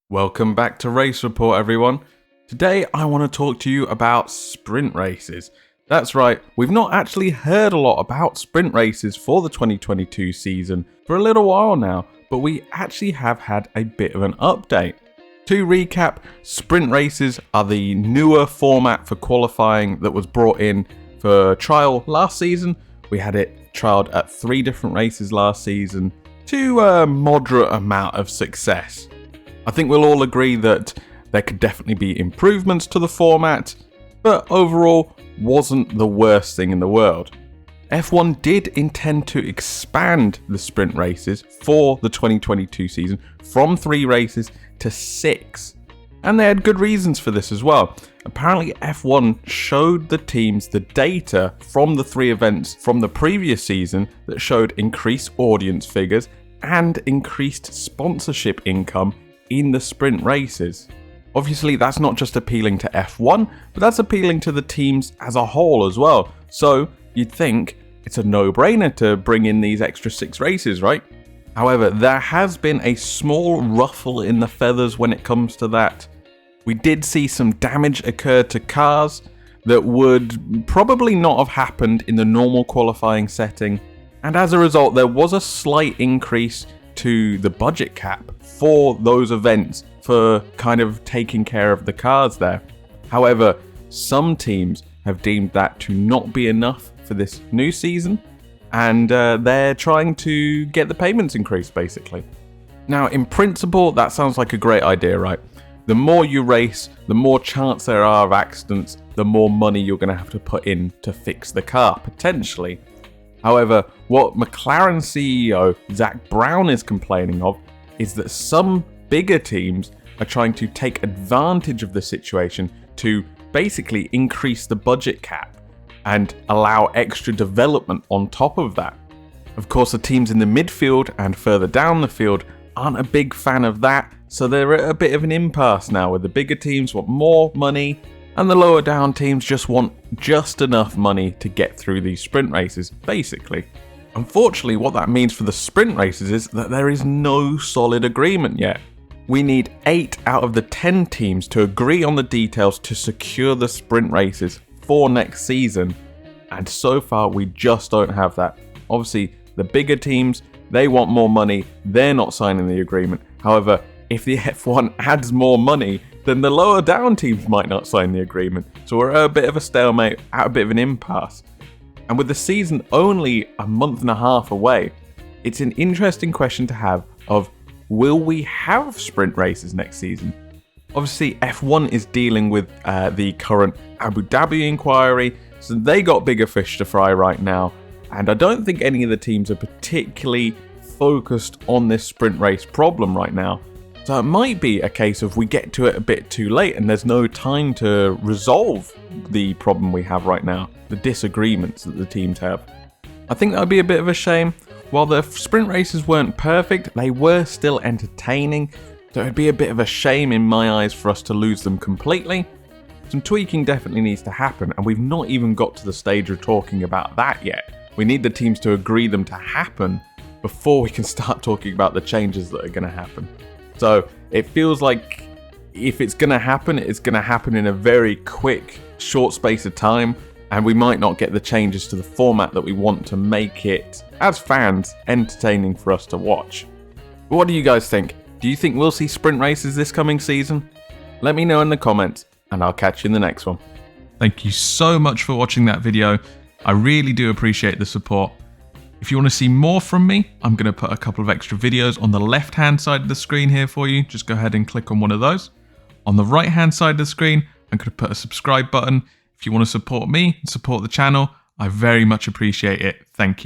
Welcome back to Race Report, everyone. Today I want to talk to you about sprint races. That's right, we've not actually heard a lot about sprint races for the 2022 season for a little while now, but we actually have had a bit of an update. To recap, sprint races are the newer format for qualifying that was brought in for trial last season. We had it trialed at 3 different races last season to a moderate amount of success. I think we'll all agree that there could definitely be improvements to the format, but overall wasn't the worst thing in the world. F1 did intend to expand the sprint races for the 2022 season from 3 races to 6. And they had good reasons for this as well. Apparently F1 showed the teams the data from the 3 events from the previous season that showed increased audience figures and increased sponsorship income in the sprint races. Obviously that's not just appealing to F1, but that's appealing to the teams as a whole as well. So you'd think it's a no-brainer to bring in these extra 6 races, right? However, there has been a small ruffle in the feathers when it comes to that. We did see some damage occur to cars that would probably not have happened in the normal qualifying setting, and as a result there was a slight increase to the budget cap for those events for kind of taking care of the cars there. However, some teams have deemed that to not be enough for this new season, and they're trying to get the payments increased basically. Now in principle that sounds like a great idea, right? The more you race, the more chance there are of accidents, the more money you're going to have to put in to fix the car, potentially. However, what McLaren CEO Zak Brown is complaining of is that some bigger teams are trying to take advantage of the situation to basically increase the budget cap and allow extra development on top of that. Of course, the teams in the midfield and further down the field aren't a big fan of that, so they're at a bit of an impasse now where the bigger teams want more money and the lower down teams just want just enough money to get through these sprint races, basically. Unfortunately, what that means for the sprint races is that there is no solid agreement yet. We need 8 out of the 10 teams to agree on the details to secure the sprint races for next season, and so far we just don't have that. Obviously, the bigger teams, they want more money, they're not signing the agreement. However, if the F1 adds more money, then the lower down teams might not sign the agreement. So we're at a bit of a stalemate, at a bit of an impasse. And with the season only a month and a half away, it's an interesting question to have of, will we have sprint races next season? Obviously F1 is dealing with the current Abu Dhabi inquiry, so they got bigger fish to fry right now. And I don't think any of the teams are particularly focused on this sprint race problem right now. So it might be a case of we get to it a bit too late and there's no time to resolve the problem we have right now, the disagreements that the teams have. I think that would be a bit of a shame. While the sprint races weren't perfect, they were still entertaining, so it'd be a bit of a shame in my eyes for us to lose them completely. Some tweaking definitely needs to happen, and we've not even got to the stage of talking about that yet. We need the teams to agree them to happen before we can start talking about the changes that are going to happen. So it feels like if it's going to happen, it's going to happen in a very quick, short space of time, and we might not get the changes to the format that we want to make it, as fans, entertaining for us to watch. But what do you guys think? Do you think we'll see sprint races this coming season? Let me know in the comments, and I'll catch you in the next one. Thank you so much for watching that video. I really do appreciate the support. If you want to see more from me, I'm going to put a couple of extra videos on the left-hand side of the screen here for you. Just go ahead and click on one of those. On the right-hand side of the screen, I'm going to put a subscribe button. If you want to support me and support the channel, I very much appreciate it. Thank you.